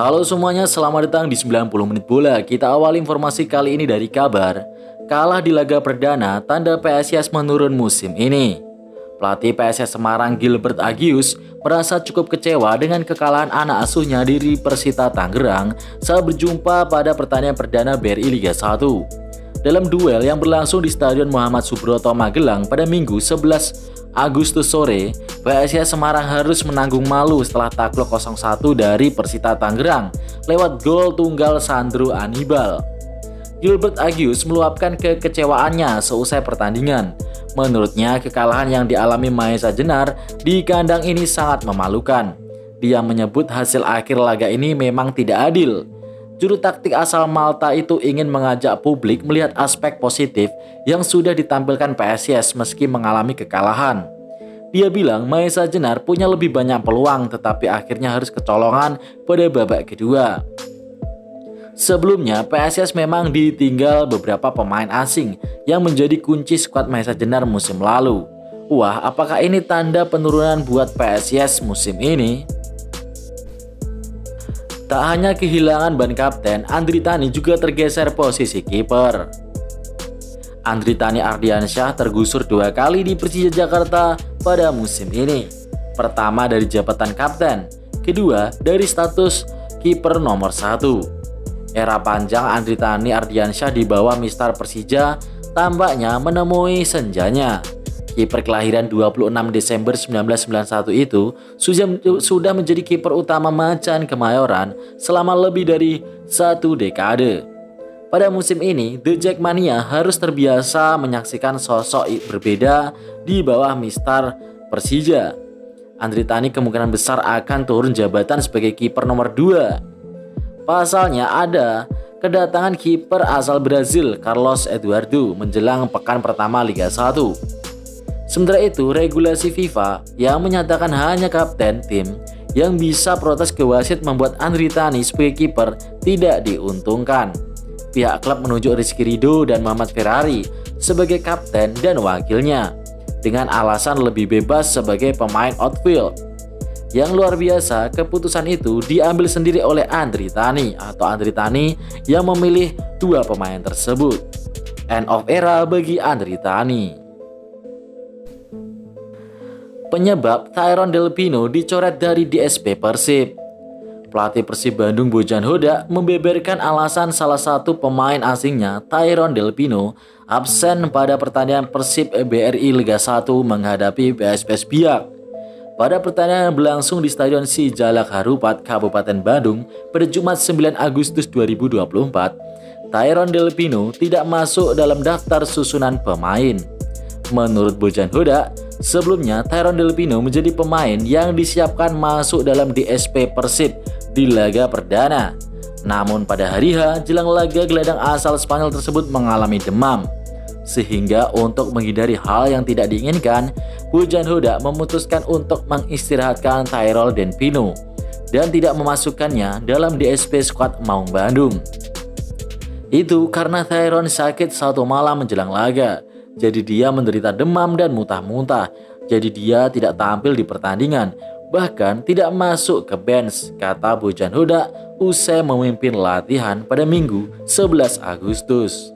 Halo semuanya, selamat datang di 90 Menit Bola. Kita awali informasi kali ini dari kabar kalah di laga perdana, tanda PSIS menurun musim ini. Pelatih PSIS Semarang Gilbert Agius merasa cukup kecewa dengan kekalahan anak asuhnya di Persita Tangerang saat berjumpa pada pertandingan perdana BRI Liga 1. Dalam duel yang berlangsung di Stadion Muhammad Subroto Magelang pada Minggu 11 Agustus sore, PSIS Semarang harus menanggung malu setelah takluk 0-1 dari Persita Tangerang lewat gol tunggal Sandro Anibal. Gilbert Agius meluapkan kekecewaannya seusai pertandingan. Menurutnya, kekalahan yang dialami Mahesa Jenar di kandang ini sangat memalukan. Dia menyebut hasil akhir laga ini memang tidak adil. Juru taktik asal Malta itu ingin mengajak publik melihat aspek positif yang sudah ditampilkan PSIS meski mengalami kekalahan. Dia bilang Mahesa Jenar punya lebih banyak peluang tetapi akhirnya harus kecolongan pada babak kedua. Sebelumnya, PSIS memang ditinggal beberapa pemain asing yang menjadi kunci skuad Mahesa Jenar musim lalu. Wah, apakah ini tanda penurunan buat PSIS musim ini? Tak hanya kehilangan ban kapten, Andri Tani juga tergeser posisi kiper. Andri Tani Ardiansyah tergusur 2 kali di Persija Jakarta pada musim ini. Pertama dari jabatan kapten, kedua dari status kiper nomor 1. Era panjang Andri Tani Ardiansyah di bawah Mister Persija tampaknya menemui senjanya. Kiper kelahiran 26 Desember 1991 itu sudah menjadi kiper utama Macan Kemayoran selama lebih dari 1 dekade. Pada musim ini, The Jackmania harus terbiasa menyaksikan sosok berbeda di bawah Mister Persija. Andri Tani kemungkinan besar akan turun jabatan sebagai kiper nomor 2. Pasalnya ada kedatangan kiper asal Brazil Carlos Eduardo menjelang pekan pertama Liga 1. Sementara itu, regulasi FIFA yang menyatakan hanya kapten tim yang bisa protes ke wasit membuat Andri Tani sebagai kiper tidak diuntungkan. Pihak klub menunjuk Rizky Ridho dan Muhammad Ferrari sebagai kapten dan wakilnya dengan alasan lebih bebas sebagai pemain outfield. Yang luar biasa, keputusan itu diambil sendiri oleh Andri Tani yang memilih 2 pemain tersebut. End of era bagi Andri Tani. Penyebab Tyrone Del Pino dicoret dari DSP Persib. Pelatih Persib Bandung Bojan Hodak membeberkan alasan salah satu pemain asingnya Tyrone Del Pino absen pada pertandingan Persib BRI Liga 1 menghadapi PSPS Biak. Pada pertandingan yang berlangsung di Stadion Sijalak Harupat, Kabupaten Bandung pada Jumat 9 Agustus 2024, Tyrone Del Pino tidak masuk dalam daftar susunan pemain. Menurut Bojan Hodak, sebelumnya Tyrone Del Pino menjadi pemain yang disiapkan masuk dalam DSP Persib di laga perdana. Namun pada hari H jelang laga, gelandang asal Spanyol tersebut mengalami demam. Sehingga untuk menghindari hal yang tidak diinginkan, Bojan Hodak memutuskan untuk mengistirahatkan Tyrone Del Pino dan tidak memasukkannya dalam DSP skuad Maung Bandung. Itu karena Tyrone sakit 1 malam menjelang laga. Jadi dia menderita demam dan muntah-muntah. Jadi dia tidak tampil di pertandingan, bahkan tidak masuk ke bench, kata Bojan Hodak usai memimpin latihan pada Minggu 11 Agustus.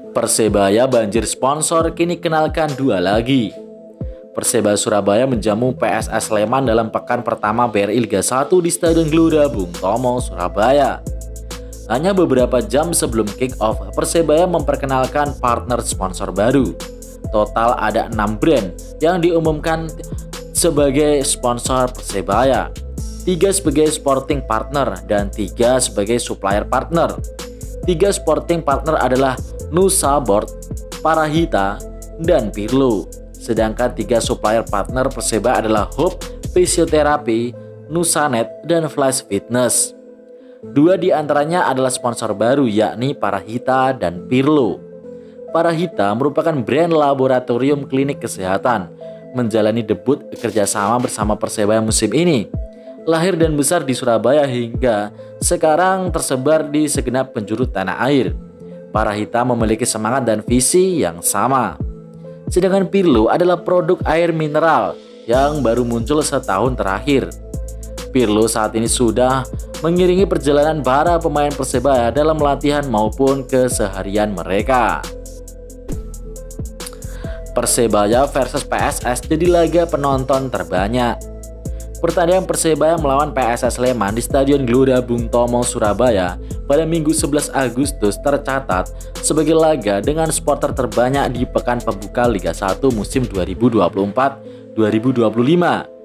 Persebaya banjir sponsor, kini kenalkan 2 lagi. Persebaya Surabaya menjamu PSS Sleman dalam pekan pertama BRI Liga 1 di Stadion Gelora Bung Tomo, Surabaya. Hanya beberapa jam sebelum kick-off, Persebaya memperkenalkan partner sponsor baru. Total ada 6 brand yang diumumkan sebagai sponsor Persebaya. 3 sebagai sporting partner dan 3 sebagai supplier partner. 3 sporting partner adalah Nusa Board, Parahita, dan Pirlo. Sedangkan 3 supplier partner Persebaya adalah Hope Physiotherapy, Nusanet, dan Flash Fitness. 2 di antaranya adalah sponsor baru, yakni Parahita dan Pirlo. Parahita merupakan brand laboratorium klinik kesehatan, menjalani debut kerjasama bersama Persebaya musim ini. Lahir dan besar di Surabaya hingga sekarang tersebar di segenap penjuru tanah air. Parahita memiliki semangat dan visi yang sama. Sedangkan Pirlo adalah produk air mineral yang baru muncul setahun terakhir. Pirlo saat ini sudah mengiringi perjalanan para pemain Persebaya dalam latihan maupun keseharian mereka. Persebaya versus PSS jadi laga penonton terbanyak. Pertandingan Persebaya melawan PSS Sleman di Stadion Gelora Bung Tomo, Surabaya pada Minggu 11 Agustus tercatat sebagai laga dengan supporter terbanyak di pekan pembuka Liga 1 musim 2024-2025.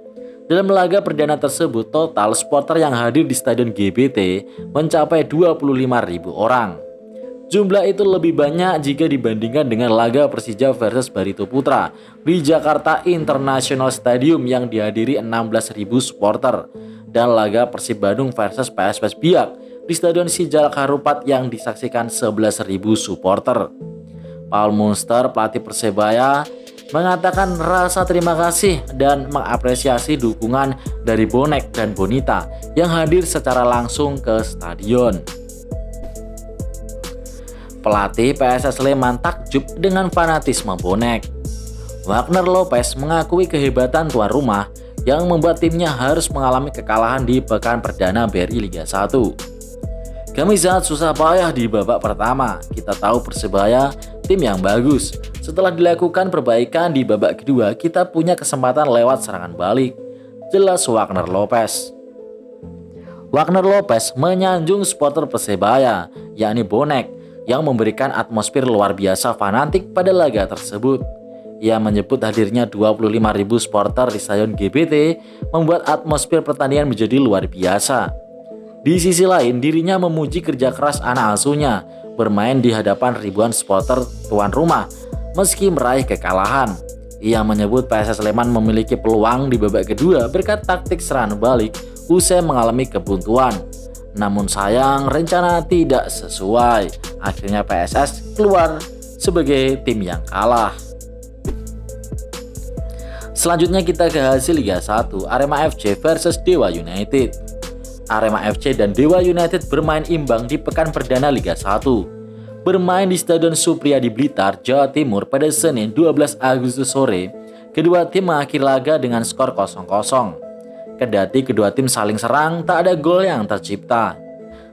Dalam laga perdana tersebut, total supporter yang hadir di Stadion GBT mencapai 25.000 orang. Jumlah itu lebih banyak jika dibandingkan dengan laga Persija versus Barito Putra di Jakarta International Stadium yang dihadiri 16.000 supporter dan laga Persib Bandung versus PSPS Biak di Stadion Sijalak Harupat yang disaksikan 11.000 supporter. Paul Munster, pelatih Persebaya, mengatakan rasa terima kasih dan mengapresiasi dukungan dari bonek dan bonita yang hadir secara langsung ke stadion. Pelatih PSS Sleman takjub dengan fanatisme bonek. Wagner Lopez mengakui kehebatan tuan rumah yang membuat timnya harus mengalami kekalahan di pekan perdana BRI Liga 1. Kami sangat susah payah di babak pertama. Kita tahu Persebaya tim yang bagus. Setelah dilakukan perbaikan di babak kedua, kita punya kesempatan lewat serangan balik, jelas Wagner Lopez. Wagner Lopez menyanjung supporter Persebaya, yakni bonek, yang memberikan atmosfer luar biasa fanatik pada laga tersebut. Ia menyebut hadirnya 25.000 supporter di Stadion GBT membuat atmosfer pertandingan menjadi luar biasa. Di sisi lain, dirinya memuji kerja keras anak asuhnya bermain di hadapan ribuan supporter tuan rumah meski meraih kekalahan. Ia menyebut PSS Sleman memiliki peluang di babak kedua berkat taktik serangan balik usai mengalami kebuntuan. Namun sayang, rencana tidak sesuai. Akhirnya PSS keluar sebagai tim yang kalah. Selanjutnya kita ke hasil Liga 1, Arema FC versus Dewa United. Arema FC dan Dewa United bermain imbang di pekan perdana Liga 1. Bermain di Stadion Supriyadi Blitar, Jawa Timur pada Senin 12 Agustus sore, kedua tim mengakhiri laga dengan skor 0-0. Kendati kedua tim saling serang, tak ada gol yang tercipta.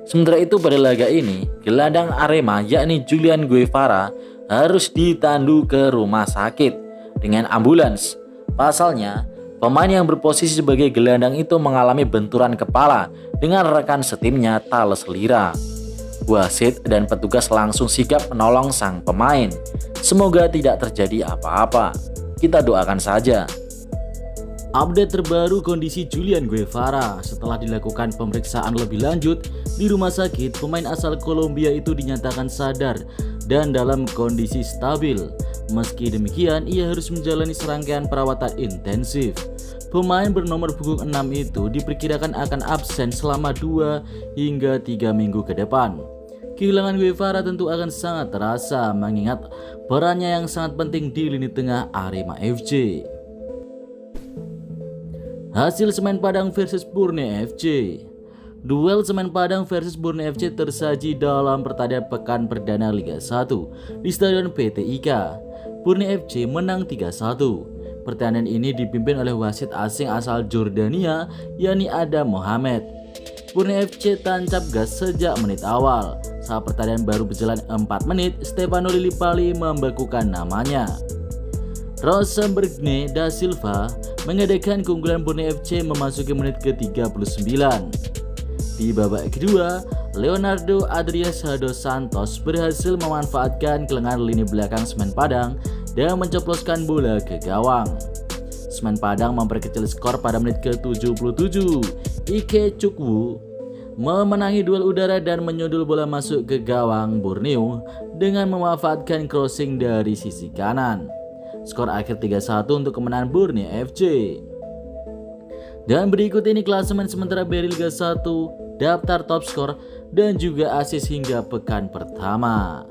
Sementara itu pada laga ini, gelandang Arema yakni Julian Guevara harus ditandu ke rumah sakit dengan ambulans. Pasalnya, pemain yang berposisi sebagai gelandang itu mengalami benturan kepala dengan rekan setimnya Thales Lira. Wasit dan petugas langsung sigap menolong sang pemain. Semoga tidak terjadi apa-apa. Kita doakan saja. Update terbaru kondisi Julian Guevara. Setelah dilakukan pemeriksaan lebih lanjut di rumah sakit, pemain asal Kolombia itu dinyatakan sadar dan dalam kondisi stabil. Meski demikian, ia harus menjalani serangkaian perawatan intensif. Pemain bernomor punggung 6 itu diperkirakan akan absen selama 2 hingga 3 minggu ke depan. Kehilangan Guevara tentu akan sangat terasa mengingat perannya yang sangat penting di lini tengah Arema FC. Hasil Semen Padang versus Borneo FC. Duel Semen Padang versus Borneo FC tersaji dalam pertandingan pekan perdana Liga 1 di Stadion PT IKA. Borneo FC menang 3-1. Pertandingan ini dipimpin oleh wasit asing asal Jordania, yakni Adam Mohamed. Borneo FC tancap gas sejak menit awal. Saat pertandingan baru berjalan 4 menit, Stefano Lillipali membekukan namanya. Rosenbergne da Silva mengadakan keunggulan Borneo FC memasuki menit ke-39. Di babak kedua, Leonardo Adriano dos Santos berhasil memanfaatkan kelengahan lini belakang Semen Padang dan menceploskan bola ke gawang. Semen Padang memperkecil skor pada menit ke-77. Ike Chukwu memenangi duel udara dan menyundul bola masuk ke gawang Borneo dengan memanfaatkan crossing dari sisi kanan. Skor akhir 3-1 untuk kemenangan Borneo FC. Dan berikut ini klasemen sementara BRI Liga 1, daftar top skor dan juga assist hingga pekan pertama.